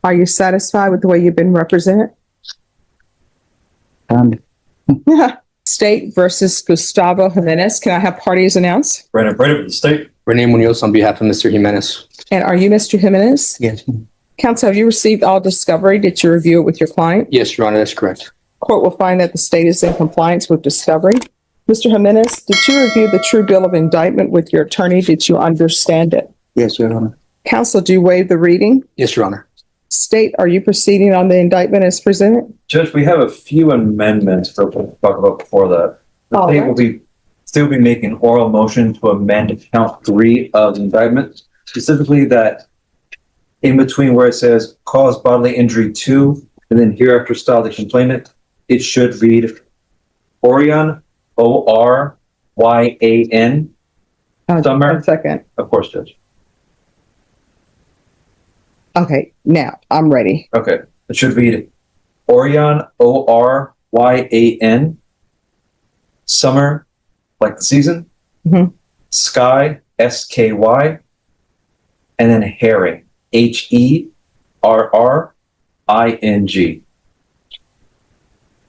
Are you satisfied with the way you've been represented? State versus Gustavo Jimenez. Can I have parties announced? Brandon Brady for the state. Renee Munoz on behalf of Mr. Jimenez. And are you Mr. Jimenez? Yes. Counsel, have you received all discovery? Did you review it with your client? Yes, Your Honor, that's correct. Court will find that the state is in compliance with discovery. Mr. Jimenez, did you review the true bill of indictment with your attorney? Did you understand it? Yes, Your Honor. Counsel, do you waive the reading? Yes, Your Honor. State, are you proceeding on the indictment as presented? Judge, we have a few amendments for to talk about before that. The All state right. will be still be making oral motion to amend count 3 of the indictment, specifically that in between where it says cause bodily injury to, and then hereafter style the complainant, it should read Oryan, Oryan, Summer. 1 second. Of course, Judge. Okay, now I'm ready. Okay, it should read Oryan, Oryan, Summer, like the season, Mhm. Sky, SKY, and then Herring, HERRING.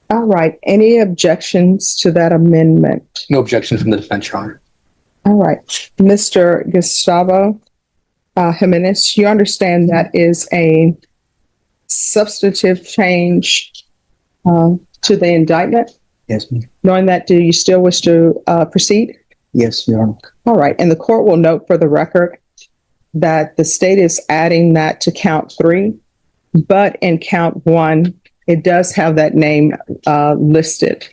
All right. Any objections to that amendment? No objection from the defense, Your Honor. All right. Mr. Gustavo Jimenez, you understand that is a substantive change to the indictment? Yes, ma'am. Knowing that, do you still wish to proceed? Yes, Your Honor. All right. And the court will note for the record that the state is adding that to count 3, but in count 1, it does have that name listed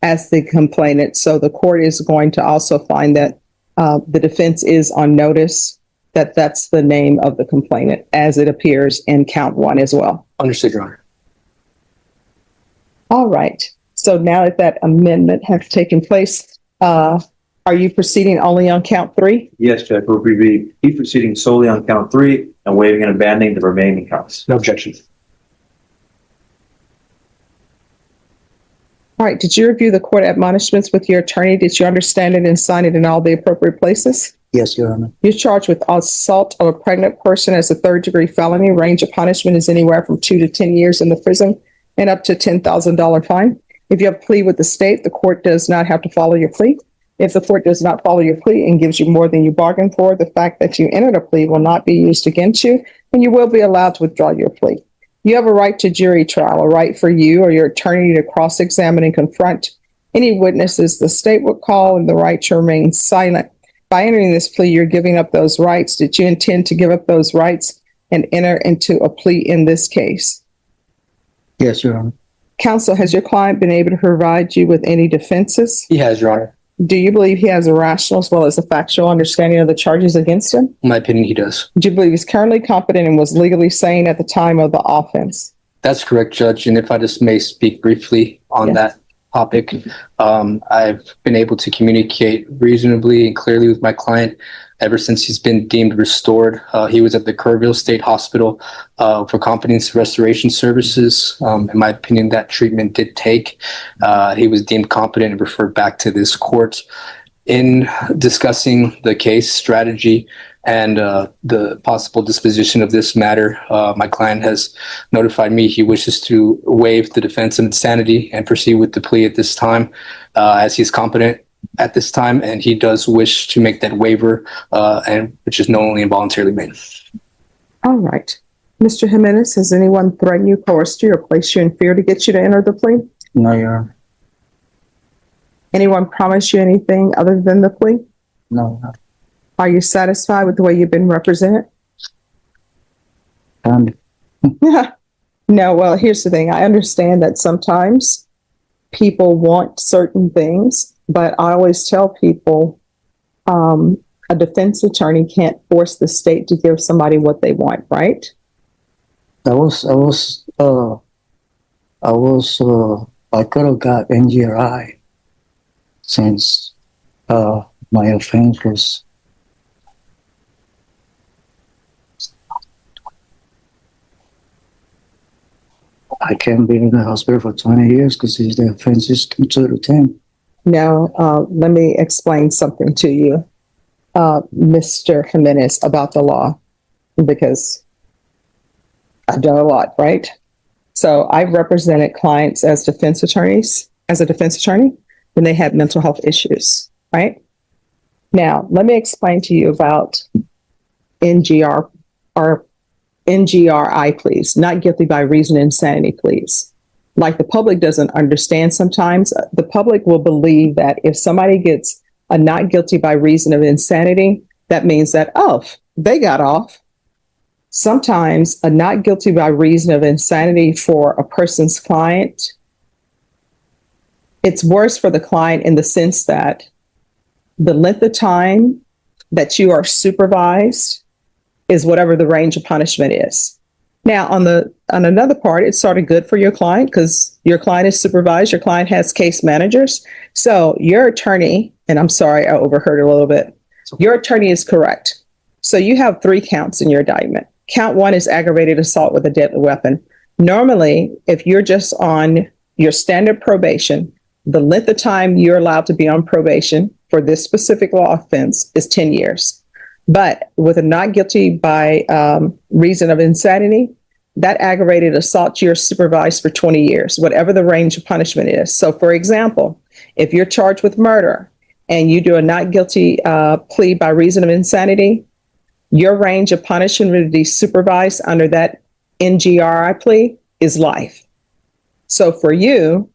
as the complainant. So the court is going to also find that the defense is on notice that that's the name of the complainant as it appears in count 1 as well. Understood, Your Honor. All right. So now that that amendment has taken place, are you proceeding only on count 3? Yes, Judge, we'll be proceeding solely on count 3 and waiving and abandoning the remaining counts. No objection. All right. Did you review the court admonishments with your attorney? Did you understand it and sign it in all the appropriate places? Yes, Your Honor. You're charged with assault of a pregnant person as a 3rd-degree felony. Range of punishment is anywhere from 2 to 10 years in the prison and up to $10,000 fine. If you have a plea with the state, the court does not have to follow your plea. If the court does not follow your plea and gives you more than you bargained for, the fact that you entered a plea will not be used against you, and you will be allowed to withdraw your plea. You have a right to jury trial, a right for you or your attorney to cross-examine and confront any witnesses the state would call, and the right to remain silent. By entering this plea, you're giving up those rights. Did you intend to give up those rights and enter into a plea in this case? Yes, Your Honor. Counsel, has your client been able to provide you with any defenses? He has, Your Honor. Do you believe he has a rational as well as a factual understanding of the charges against him? In my opinion, he does. Do you believe he's currently competent and was legally sane at the time of the offense? That's correct, Judge. And if I just may speak briefly on Yes. that topic, I've been able to communicate reasonably and clearly with my client ever since he's been deemed restored. He was at the Kerrville State Hospital for competence restoration services. In my opinion, that treatment did take. He was deemed competent and referred back to this court. In discussing the case strategy and the possible disposition of this matter, my client has notified me he wishes to waive the defense of insanity and proceed with the plea at this time, as he's competent at this time, and he does wish to make that waiver, and which is knowingly and voluntarily made. All right. Mr. Jimenez, has anyone threatened you, coerced you, or placed you in fear to get you to enter the plea? No, Your Honor. Anyone promise you anything other than the plea? No. Are you satisfied with the way you've been represented? No, well, here's the thing. I understand that sometimes people want certain things, but I always tell people a defense attorney can't force the state to give somebody what they want, right? I could have got NGRI since my offense was I can't be in the hospital for 20 years because the offense is 2 to 10. Now, let me explain something to you, Mr. Jimenez, about the law, because I've done a lot, right? So I've represented clients as defense attorneys, as a defense attorney, when they had mental health issues, right? Now, let me explain to you about NGR or NGRI pleas, not guilty by reason of insanity pleas. Like the public doesn't understand sometimes, the public will believe that if somebody gets a not guilty by reason of insanity, that means that, oh, they got off. Sometimes a not guilty by reason of insanity for a person's client, it's worse for the client in the sense that the length of time that you are supervised is whatever the range of punishment is. Now, on another part, it's sort of good for your client because your client is supervised, your client has case managers. So your attorney, and I'm sorry, I overheard a little bit. Your attorney is correct. So you have 3 counts in your indictment. Count 1 is aggravated assault with a deadly weapon. Normally, if you're just on your standard probation, the length of time you're allowed to be on probation for this specific law offense is 10 years. But with a not guilty by reason of insanity, that aggravated assault, you're supervised for 20 years, whatever the range of punishment is. So, for example, if you're charged with murder and you do a not guilty plea by reason of insanity, your range of punishment to be supervised under that NGRI plea is life. So for you,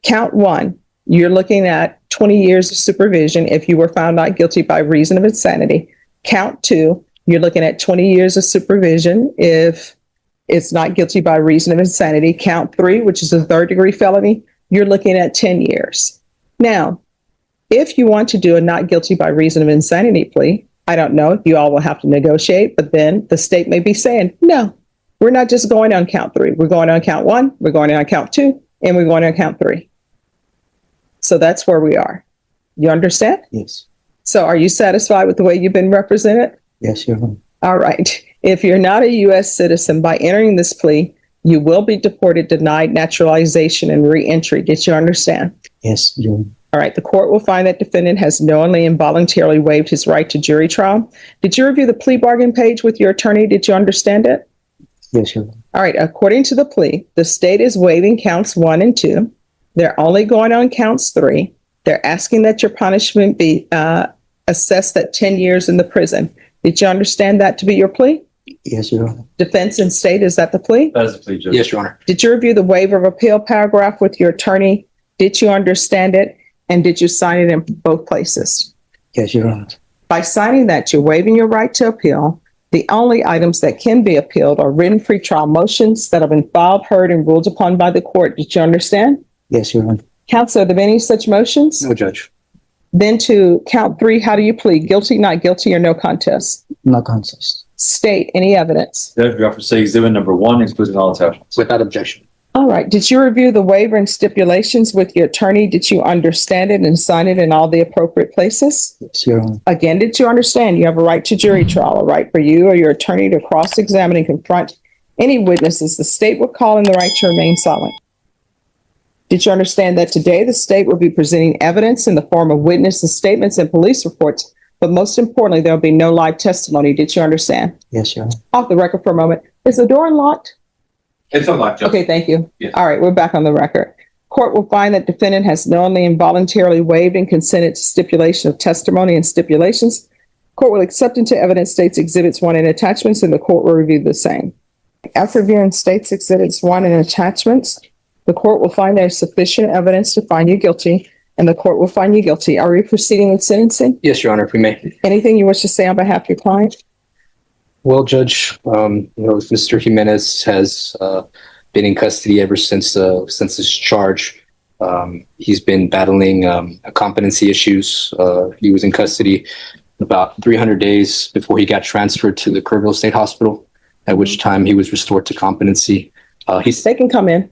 count 1, you're looking at 20 years of supervision if you were found not guilty by reason of insanity. Count 2, you're looking at 20 years of supervision if it's not guilty by reason of insanity. Count 3, which is a 3rd-degree felony, you're looking at 10 years. Now, if you want to do a not guilty by reason of insanity plea, I don't know, you all will have to negotiate, but then the state may be saying, no, we're not just going on count 3. We're going on count 1, we're going on count 2, and we're going on count 3. So that's where we are. You understand? Yes. So are you satisfied with the way you've been represented? Yes, Your Honor. All right. If you're not a U.S. citizen, by entering this plea, you will be deported, denied naturalization, and re-entry. Did you understand? Yes, Your Honor. All right. The court will find that defendant has knowingly and voluntarily waived his right to jury trial. Did you review the plea bargain page with your attorney? Did you understand it? Yes, Your Honor. All right. According to the plea, the state is waiving counts 1 and 2. They're only going on counts 3. They're asking that your punishment be assessed at 10 years in the prison. Did you understand that to be your plea? Yes, Your Honor. Defense and state, is that the plea? That is the plea, Judge. Yes, Your Honor. Did you review the waiver of appeal paragraph with your attorney? Did you understand it? And did you sign it in both places? Yes, Your Honor. By signing that, you're waiving your right to appeal. The only items that can be appealed are written pretrial motions that have been filed, heard, and ruled upon by the court. Did you understand? Yes, Your Honor. Counsel, are there any such motions? No, Judge. Then to count 3, how do you plead? Guilty, not guilty, or no contest? No contest. State any evidence. Judge, we offer to say exhibit number 1, including all attachments. Without objection. All right. Did you review the waiver and stipulations with your attorney? Did you understand it and sign it in all the appropriate places? Yes, Your Honor. Again, did you understand you have a right to jury trial, a right for you or your attorney to cross-examine and confront any witnesses the state will call in the right to remain silent? Did you understand that today the state will be presenting evidence in the form of witnesses' statements and police reports, but most importantly, there will be no live testimony? Did you understand? Yes, Your Honor. Off the record for a moment. Is the door unlocked? It's unlocked, Judge. Okay, thank you. Yes. All right, we're back on the record. Court will find that defendant has knowingly and voluntarily waived and consented to stipulation of testimony and stipulations. Court will accept into evidence states exhibits 1 and attachments, and the court will review the same. After reviewing states exhibits 1 and attachments, the court will find there is sufficient evidence to find you guilty, and the court will find you guilty. Are we proceeding with sentencing? Yes, Your Honor, if we may. Anything you wish to say on behalf of your client? Well, Judge, Mr. Jimenez has been in custody ever since his charge. He's been battling competency issues. He was in custody about 300 days before he got transferred to the Kerrville State Hospital, at which time he was restored to competency. They can come in.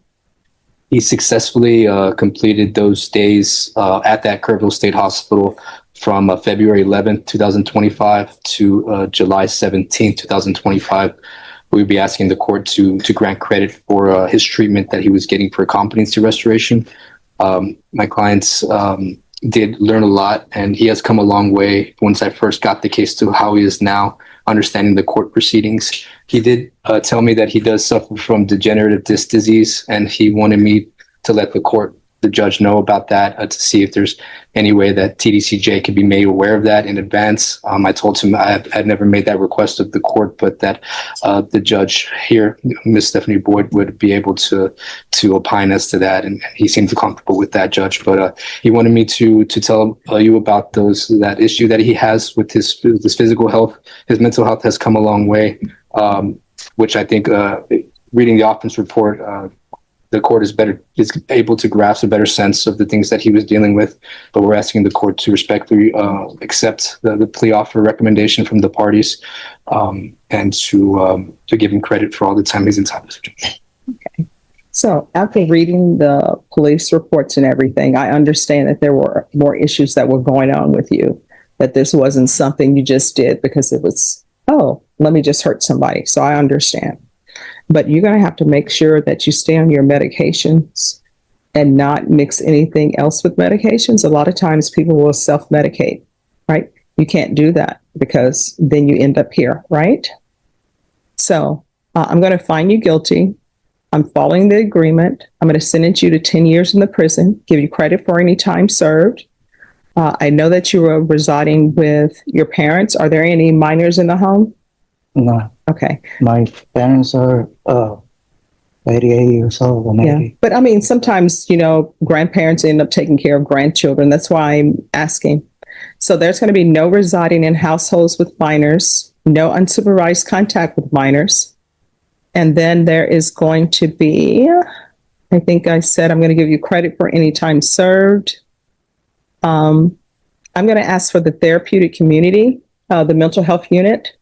He successfully completed those days at that Kerrville State Hospital from February 11th, 2025 to July 17th, 2025. We'd be asking the court to grant credit for his treatment that he was getting for competency restoration. My clients did learn a lot, and he has come a long way once I first got the case to how he is now. understanding the court proceedings. He did tell me that he does suffer from degenerative disc disease, and he wanted me to let the judge know about that to see if there's any way that TDCJ could be made aware of that in advance. I told him I had never made that request of the court, but that the judge here, Ms. Stephanie Boyd, would be able to opine as to that, and he seemed comfortable with that, Judge. But he wanted me to tell you about that issue that he has with his physical health. His mental health has come a long way, which I think reading the offense report, the court is able to grasp a better sense of the things that he was dealing with, but we're asking the court to respectfully accept the plea offer recommendation from the parties, and to give him credit for all the time he's entitled to. Okay. So after reading the police reports and everything, I understand that there were more issues that were going on with you, that this wasn't something you just did because it was, oh, let me just hurt somebody. So I understand. But you're going to have to make sure that you stay on your medications and not mix anything else with medications. A lot of times people will self-medicate, right? You can't do that because then you end up here, right? So I'm going to find you guilty. I'm following the agreement. I'm going to sentence you to 10 years in the prison, give you credit for any time served. I know that you were residing with your parents. Are there any minors in the home? No, Okay. my parents are 88 years old or Yeah. maybe. But I mean, sometimes, grandparents end up taking care of grandchildren. That's why I'm asking. So there's going to be no residing in households with minors, no unsupervised contact with minors. And then there is going to be, I think I said I'm going to give you credit for any time served. I'm going to ask for the therapeutic community, the mental health unit.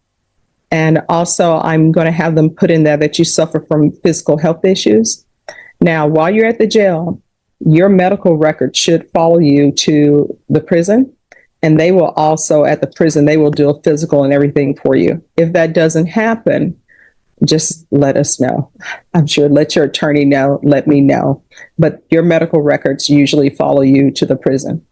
And also, I'm going to have them put in there that you suffer from physical health issues. Now, while you're at the jail, your medical record should follow you to the prison. And they will also, at the prison, they will do a physical and everything for you. If that doesn't happen, just let us know. I'm sure let your attorney know, let me know. But your medical records usually follow you to the prison.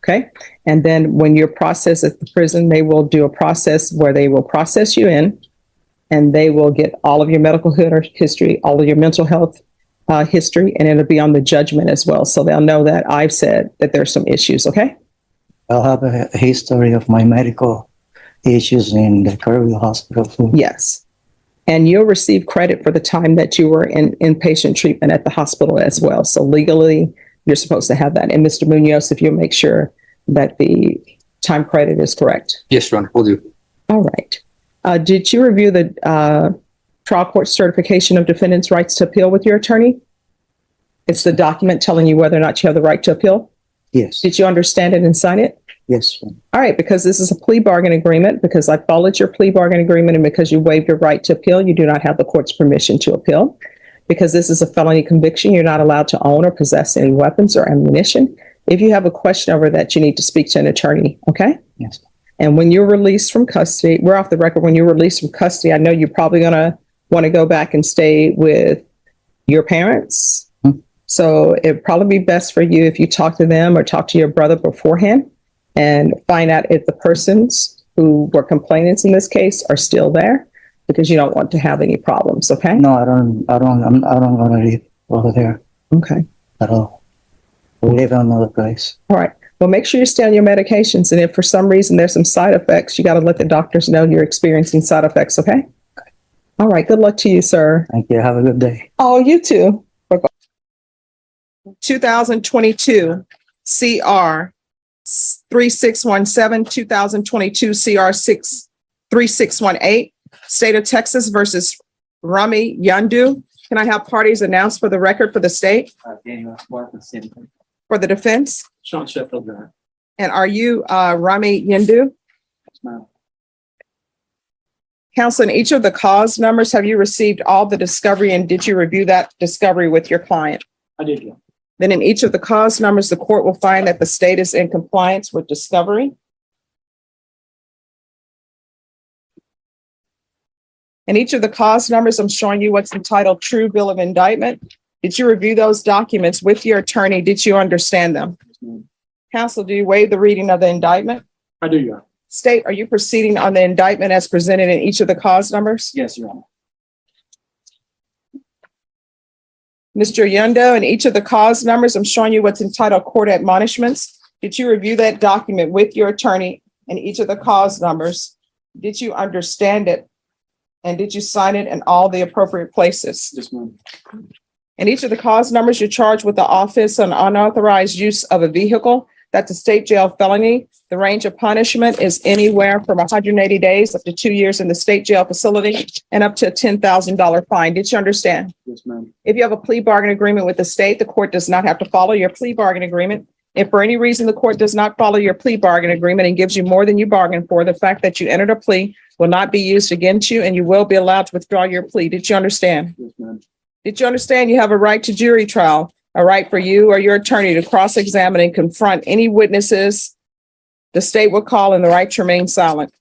Okay. And then when you're processed at the prison, they will do a process where they will process you in, and they will get all of your medical history, all of your mental health history, and it'll be on the judgment as well. So they'll know that I've said that there's some issues. Okay. I'll have a history of my medical issues in the Kerrville Hospital too. Yes. And you'll receive credit for the time that you were in inpatient treatment at the hospital as well. So legally, you're supposed to have that. And Mr. Munoz, if you'll make sure that the time credit is correct. Yes, Your Honor, will do. All right. Did you review the trial court certification of defendant's rights to appeal with your attorney? It's the document telling you whether or not you have the right to appeal. Yes, Did you understand it and sign it? yes. All right, because this is a plea bargain agreement, because I followed your plea bargain agreement, and because you waived your right to appeal, you do not have the court's permission to appeal. Because this is a felony conviction, you're not allowed to own or possess any weapons or ammunition. If you have a question over that, you need to speak to an attorney, okay? Yes. And when you're released from custody, we're off the record, when you're released from custody, I know you're probably going to want to go back and stay with your parents. So it'd probably be best for you if you talk to them or talk to your brother beforehand and find out if the persons who were complainants in this case are still there, because you don't want to have any problems, okay? No, I don't want to live over there Okay. at all. We live in another place. All right. Well, make sure you stay on your medications. And if for some reason there's some side effects, you got to let the doctors know you're experiencing side effects, okay? All right. Good luck to you, sir. Thank you. Have a good day. Oh, you too. 2022 CR 3617, 2022 CR 3618, State of Texas versus Rami Yandu. Can I have parties announced for the record for the state, Daniel Martin, City. for the defense? Sean Sheffield, Your And are you Rami Yandu? Honor. Counsel, in each of the cause numbers, have you received all the discovery, and did you review that discovery with your client? I did, yeah. Then in each of the cause numbers, the court will find that the state is in compliance with discovery. In each of the cause numbers, I'm showing you what's entitled True Bill of Indictment. Did you review those documents with your attorney? Did you understand them? Counsel, do you waive the reading of the indictment? I do, yeah. State, are you proceeding on the indictment as presented in each of the cause numbers? Yes, Your Honor. Mr. Yundo, in each of the cause numbers, I'm showing you what's entitled court admonishments. Did you review that document with your attorney in each of the cause numbers? Did you understand it? And did you sign it in all the appropriate places? Yes, ma'am. In each of the cause numbers, you're charged with the offense of unauthorized use of a vehicle. That's a state jail felony. The range of punishment is anywhere from 180 days up to 2 years in the state jail facility and up to a $10,000 fine. Did you understand? Yes, ma'am. If you have a plea bargain agreement with the state, the court does not have to follow your plea bargain agreement. If for any reason the court does not follow your plea bargain agreement and gives you more than you bargained for, the fact that you entered a plea will not be used against you and you will be allowed to withdraw your plea. Did you understand? Yes, ma'am. Did you understand you have a right to jury trial, a right for you or your attorney to cross-examine and confront any witnesses the state will call and the right to remain silent?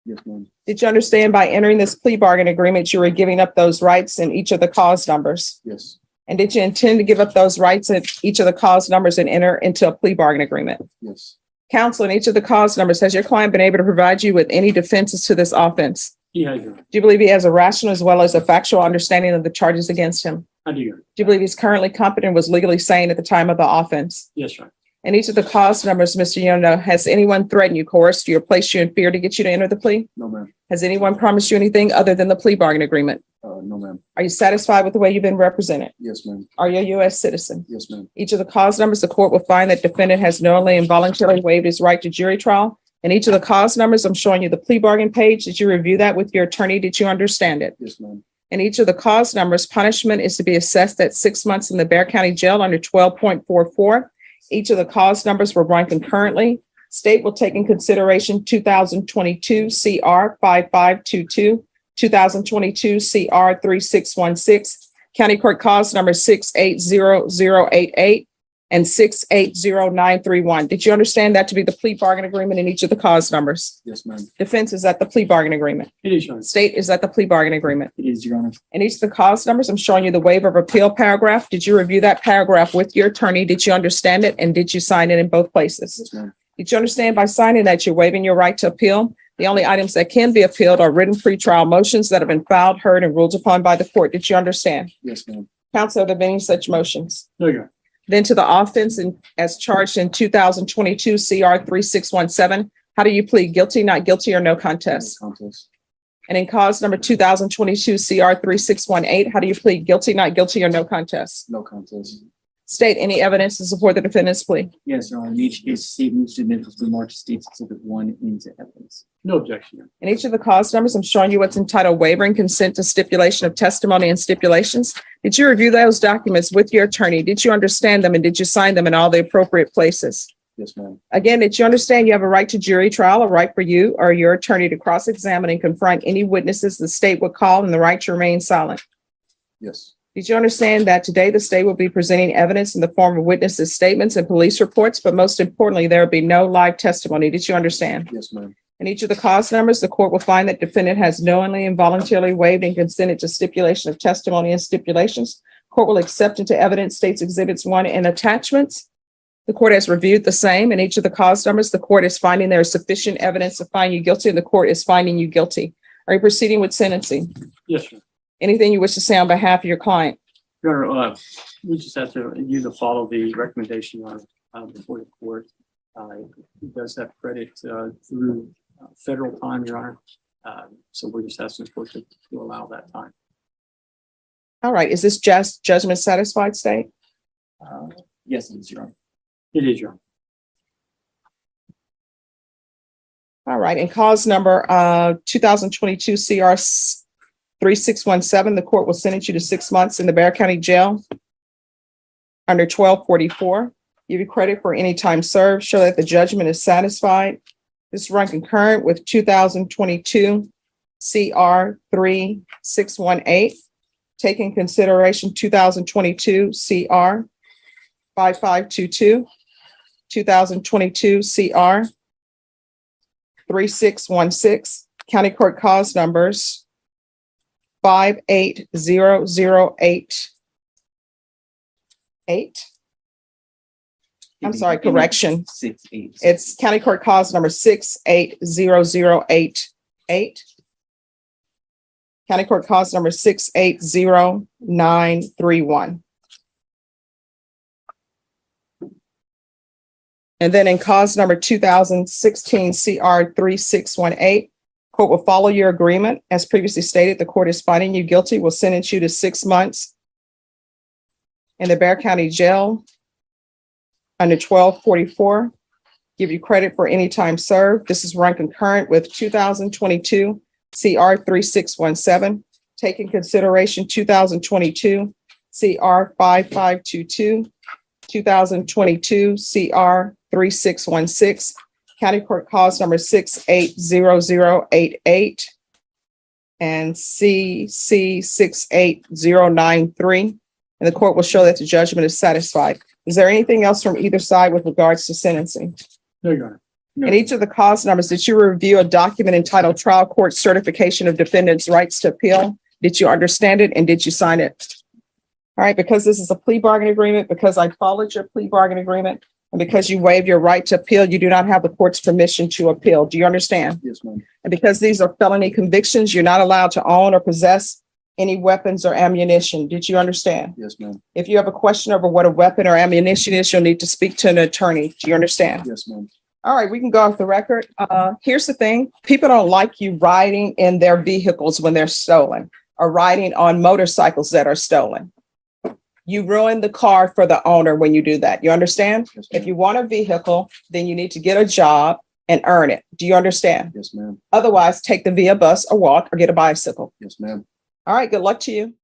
Yes, ma'am. Did you understand by entering this plea bargain agreement, you were giving up those rights in each of the cause numbers? Yes. And did you intend to give up those rights in each of the cause numbers and enter into a plea bargain agreement? Yes. Counsel, in each of the cause numbers, has your client been able to provide you with any defenses to this offense? Yeah, Your Honor. Do you believe he has a rational as well as a factual understanding of the charges against him? I do, Your Honor. Do you believe he's currently competent and was legally sane at the time of the offense? Yes, Your Honor. In each of the cause numbers, Mr. Yono, has anyone threatened you, coerced you, or placed you in fear to get you to enter the plea? No, ma'am. Has anyone promised you anything other than the plea bargain agreement? No, ma'am. Are you satisfied with the way you've been represented? Yes, ma'am. Are you a U.S. citizen? Yes, ma'am. Each of the cause numbers, the court will find that defendant has knowingly and voluntarily waived his right to jury trial. In each of the cause numbers, I'm showing you the plea bargain page. Did you review that with your attorney? Did you understand it? Yes, ma'am. In each of the cause numbers, punishment is to be assessed at 6 months in the Bexar County Jail under 12.44. Each of the cause numbers were run concurrently. State will take in consideration 2022 CR 5522, 2022 CR 3616, County Court cause number 680088, and 680931. Did you understand that to be the plea bargain agreement in each of the cause numbers? Yes, ma'am. Defense is at the plea bargain agreement. It is, Your Honor. State is at the plea bargain agreement. It is, Your Honor. In each of the cause numbers, I'm showing you the waiver of appeal paragraph. Did you review that paragraph with your attorney? Did you understand it? And did you sign it in both places? Yes, ma'am. Did you understand by signing that you're waiving your right to appeal? The only items that can be appealed are written pretrial motions that have been filed, heard, and ruled upon by the court. Did you understand? Yes, ma'am. Counsel, have there been any such motions? No, Your Honor. Then to the offense and as charged in 2022 CR 3617, how do you plead? Guilty, not guilty, or no contest? Contest. And in cause number 2022 CR 3618, how do you plead? Guilty, not guilty, or no contest? No contest. State any evidence to support the defendant's plea. Yes, Your Honor. In each case, the state moves to admit the remarks States Exhibit 1 into evidence. No objection, Your Honor. In each of the cause numbers, I'm showing you what's entitled waiver and consent to stipulation of testimony and stipulations. Did you review those documents with your attorney? Did you understand them and did you sign them in all the appropriate places? Yes, ma'am. Again, did you understand you have a right to jury trial, a right for you or your attorney to cross-examine and confront any witnesses the state would call, and the right to remain silent? Yes. Did you understand that today the state will be presenting evidence in the form of witnesses' statements and police reports, but most importantly, there will be no live testimony? Did you understand? Yes, ma'am. In each of the cause numbers, the court will find that defendant has knowingly and voluntarily waived and consented to stipulation of testimony and stipulations. Court will accept into evidence States Exhibits 1 and attachments. The court has reviewed the same. In each of the cause numbers, the court is finding there is sufficient evidence to find you guilty, and the court is finding you guilty. Are you proceeding with sentencing? Yes, sir. Anything you wish to say on behalf of your client? Your Honor, we just have to, you to follow the recommendation before the court. It does have credit through federal time, Your Honor. So we're just asking the court to allow that time. All right. Is this just judgment satisfied, state? Yes, it is, Your Honor. It is, Your Honor. All right. In cause number 2022 CR 3617, the court will sentence you to 6 months in the Bexar County Jail under 1244. Give you credit for any time served. Show that the judgment is satisfied. This run concurrent with 2022 CR 3618. Take in consideration 2022 CR 5522, 2022 CR 3616, County Court cause numbers 58008, I'm sorry, correction. 6-8. It's County Court Cause number 680088. County Court Cause number 680931. And then in cause number 2016 CR 3618, court will follow your agreement. As previously stated, the court is finding you guilty, will sentence you to 6 months in the Bear County Jail under 1244. Give you credit for any time served. This is run concurrent with 2022 CR 3617. Take in consideration 2022 CR 5522, 2022 CR 3616, County Court Cause number 680088, and CC 68093. And the court will show that the judgment is satisfied. Is there anything else from either side with regards to sentencing? No, Your Honor. In each of the cause numbers, did you review a document entitled Trial Court Certification of Defendant's Rights to Appeal? Did you understand it and did you sign it? All right, because this is a plea bargain agreement, because I followed your plea bargain agreement, and because you waived your right to appeal, you do not have the court's permission to appeal. Do you understand? Yes, ma'am. And because these are felony convictions, you're not allowed to own or possess any weapons or ammunition. Did you understand? Yes, ma'am. If you have a question over what a weapon or ammunition is, you'll need to speak to an attorney. Do you understand? Yes, ma'am. All right, we can go off the record. Here's the thing. People don't like you riding in their vehicles when they're stolen or riding on motorcycles that are stolen. You ruin the car for the owner when you do that. You understand? Yes, ma'am. If you want a vehicle, then you need to get a job and earn it. Do you understand? Yes, ma'am. Otherwise, take the via bus or walk or get a bicycle. Yes, ma'am. All right, good luck to you.